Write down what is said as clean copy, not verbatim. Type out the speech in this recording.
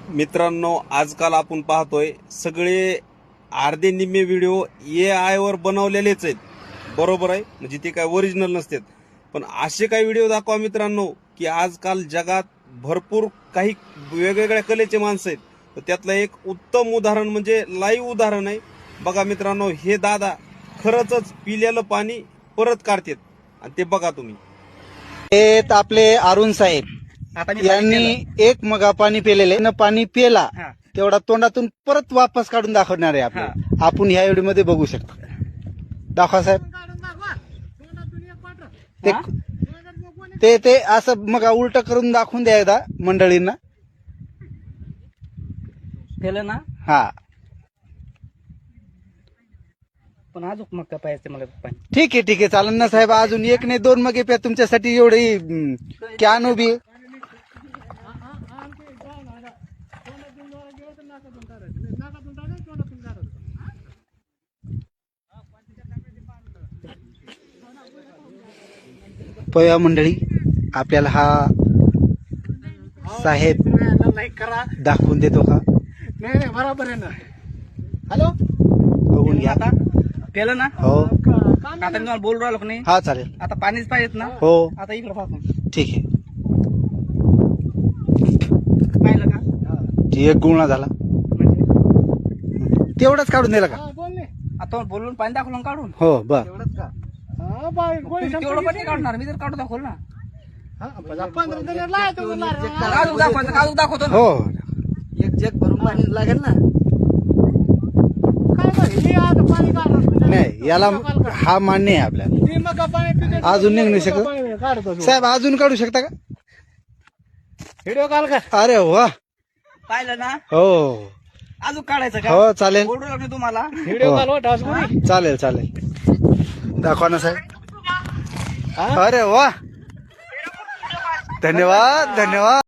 मित्रांनो, आजकाल आपण पाहतोय सगळे अर्धे निम्मे व्हिडिओ AI वर बनवलेलेच आहेत. बरोबर आहे, म्हणजे ते काय ओरिजिनल नसतात. पण असे काही व्हिडिओ दाखवा मित्रांनो की आजकाल जगात भरपूर काही वेगवेगळ्या कलेचे माणसं आहेत. तर त्यातलं एक उत्तम उदाहरण म्हणजे लाईव्ह उदाहरण आहे. बघा मित्रांनो, हे दादा खरंच पिलेलं पाणी परत काढतात आणि ते बघा तुम्ही. हे आपले अरुण साहेब आता मी यांनी एक मगा पाणी पिलेले न पाणी पिला तेवढा तोंडातून परत वापस काढून दाखवणार आहे आपल्याला. आपण ह्या व्हिडिओ मध्ये बघू शकता. दाखवा साहेब. ते असं मग उलट करून दाखवून द्या एकदा मंडळींना. केलं ना. हा पण अजून मग काय पाहिजे मला पाणी. ठीक आहे चालेल ना साहेब. अजून एक नाही दोन मग प्या तुमच्यासाठी. एवढी कॅन उभी. पया मंडळी, आपल्याला हा साहेब दाखवून देतो का? नाही बरोबर आहे ना. हॅलो, बघून घ्या. आता केलं ना. हो आता मी तुम्हाला बोलू राहिलो की नाही. हा चालेल. आता पाणीच पाहिजेत ना. हो आता इकडे पाहतो. ठीक आहे. पाहिलं का. एक गुळणा झाला म्हणजे तेवढंच काढून दिला का? आता बोलून पाणी दाखवलं ना काढून. हो बर. एवढंच का. तेवढं पण नाही काढणार मी. जर काढून दाखवलं ना. काढून दाखवायचं. काढून दाखवतो ना. हो एक जग भरून पाणी लागेल ना. नाही, याला हा मान्य आहे आपल्याला. अजून निघू शकत साहेब. अजून काढू शकता का? व्हिडिओ कॉल कर. अरे वा. पाहिलं ना. हो अजून काढायचं का. हो चालेल. बोलू लागलो तुम्हाला. हो. चालेल दाखवा ना साहेब. अरे वा. धन्यवाद.